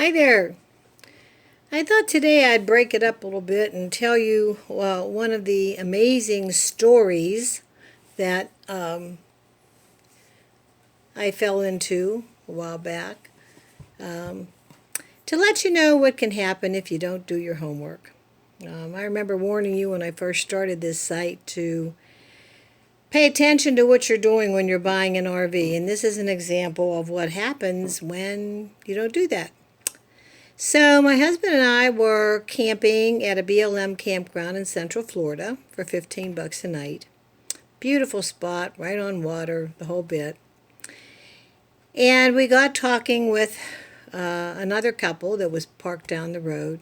Hi there. I thought today I'd break it up a little bit and tell you one of the amazing stories that I fell into a while back to let you know what can happen if you don't do your homework. I remember warning you when I first started this site to pay attention to what you're doing when you're buying an RV, and this is an example of what happens when you don't do that. So my husband and I were camping at a BLM campground in Central Florida for $15 a night. Beautiful spot, right on water, the whole bit. And we got talking with another couple that was parked down the road.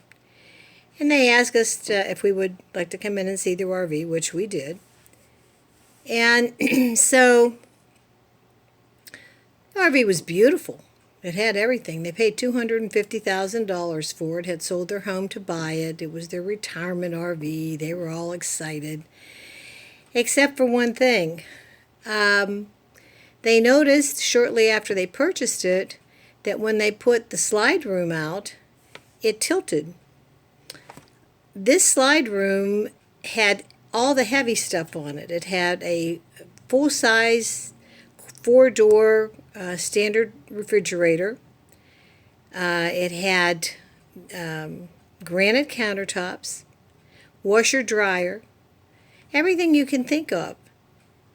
And they asked us if we would like to come in and see their RV, which we did. And so the RV was beautiful. It had everything. They paid $250,000 for it, had sold their home to buy it. It was their retirement RV. They were all excited. Except for one thing. They noticed shortly after they purchased it that when they put the slide room out, it tilted. This slide room had all the heavy stuff on it. It had a full-size 4-door standard refrigerator. It had granite countertops, washer dryer, everything you can think of.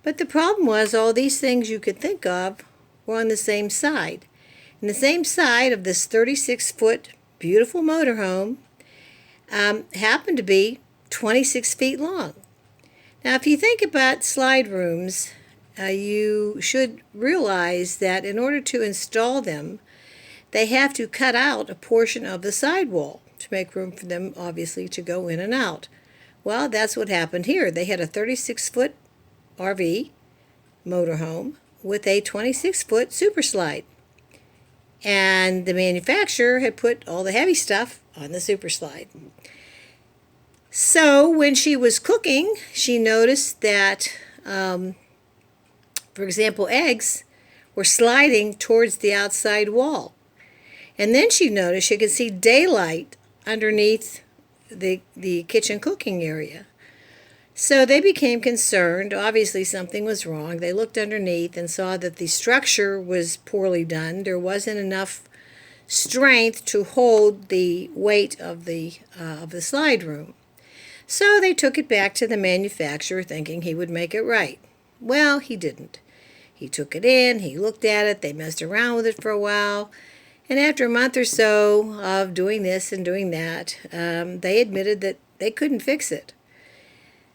But the problem was all these things you could think of were on the same side. And the same side of this 36-foot beautiful motorhome happened to be 26 feet long. Now, if you think about slide rooms, you should realize that in order to install them, they have to cut out a portion of the sidewall to make room for them, obviously, to go in and out. Well, that's what happened here. They had a 36-foot RV motorhome with a 26-foot super slide. And the manufacturer had put all the heavy stuff on the super slide. So when she was cooking, she noticed that, for example, eggs were sliding towards the outside wall. And then she noticed she could see daylight underneath the kitchen cooking area. So they became concerned. Obviously something was wrong. They looked underneath and saw that the structure was poorly done. There wasn't enough strength to hold the weight of the slide room. So they took it back to the manufacturer thinking he would make it right. Well, he didn't. He took it in, he looked at it, they messed around with it for a while, and after a month or so of doing this and doing that, they admitted that they couldn't fix it.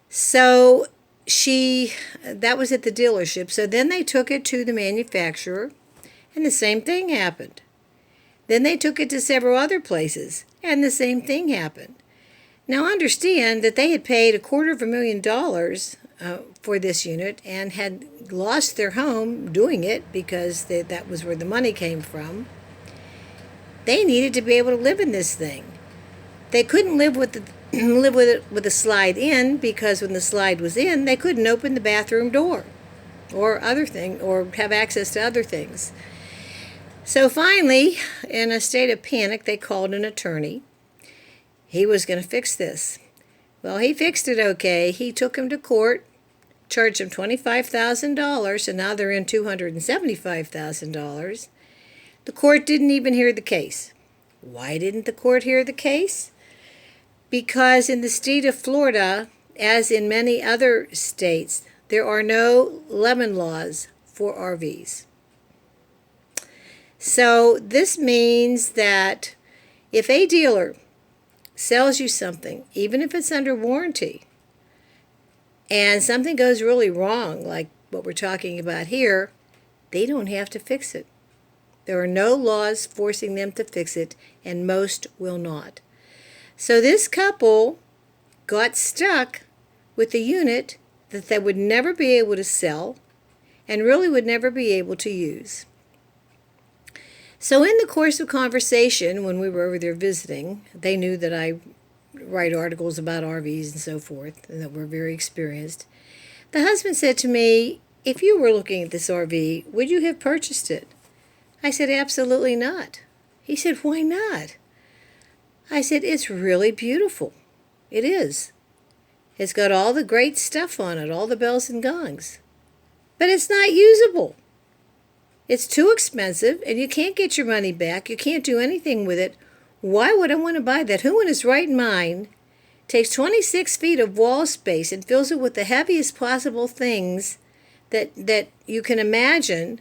So that was at the dealership. So then they took it to the manufacturer, and the same thing happened. Then they took it to several other places, and the same thing happened. Now understand that they had paid $250,000 for this unit and had lost their home doing it because that was where the money came from. They needed to be able to live in this thing. They couldn't live with it with the slide in because when the slide was in, they couldn't open the bathroom door or have access to other things. So finally, in a state of panic, they called an attorney. He was going to fix this. Well, he fixed it okay. He took him to court, charged him $25,000, and now they're in $275,000. The court didn't even hear the case. Why didn't the court hear the case? Because in the state of Florida, as in many other states, there are no lemon laws for RVs. So this means that if a dealer sells you something, even if it's under warranty, and something goes really wrong, like what we're talking about here, they don't have to fix it. There are no laws forcing them to fix it, and most will not. So this couple got stuck with a unit that they would never be able to sell and really would never be able to use. So in the course of conversation, when we were over there visiting, they knew that I write articles about RVs and so forth, and that we're very experienced. The husband said to me, if you were looking at this RV, would you have purchased it? I said, absolutely not. He said, "Why not?" I said, "It's really beautiful. It is. It's got all the great stuff on it, all the bells and gongs. But it's not usable. It's too expensive, and you can't get your money back. You can't do anything with it. Why would I want to buy that? Who in his right mind takes 26 feet of wall space and fills it with the heaviest possible things that you can imagine,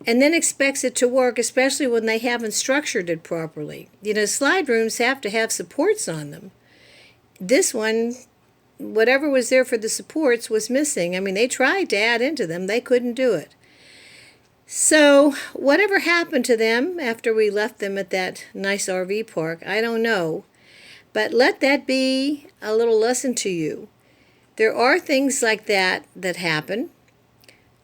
and then expects it to work, especially when they haven't structured it properly? You know, slide rooms have to have supports on them. This one, whatever was there for the supports was missing. I mean, they tried to add into them. They couldn't do it. So whatever happened to them after we left them at that nice RV park, I don't know. But let that be a little lesson to you. There are things like that that happen.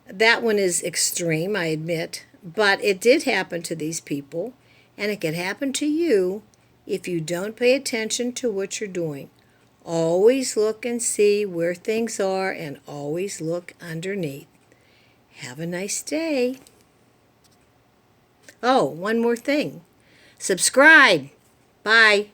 That one is extreme, I admit. But it did happen to these people. And it can happen to you if you don't pay attention to what you're doing. Always look and see where things are, and always look underneath. Have a nice day. Oh, one more thing. Subscribe. Bye.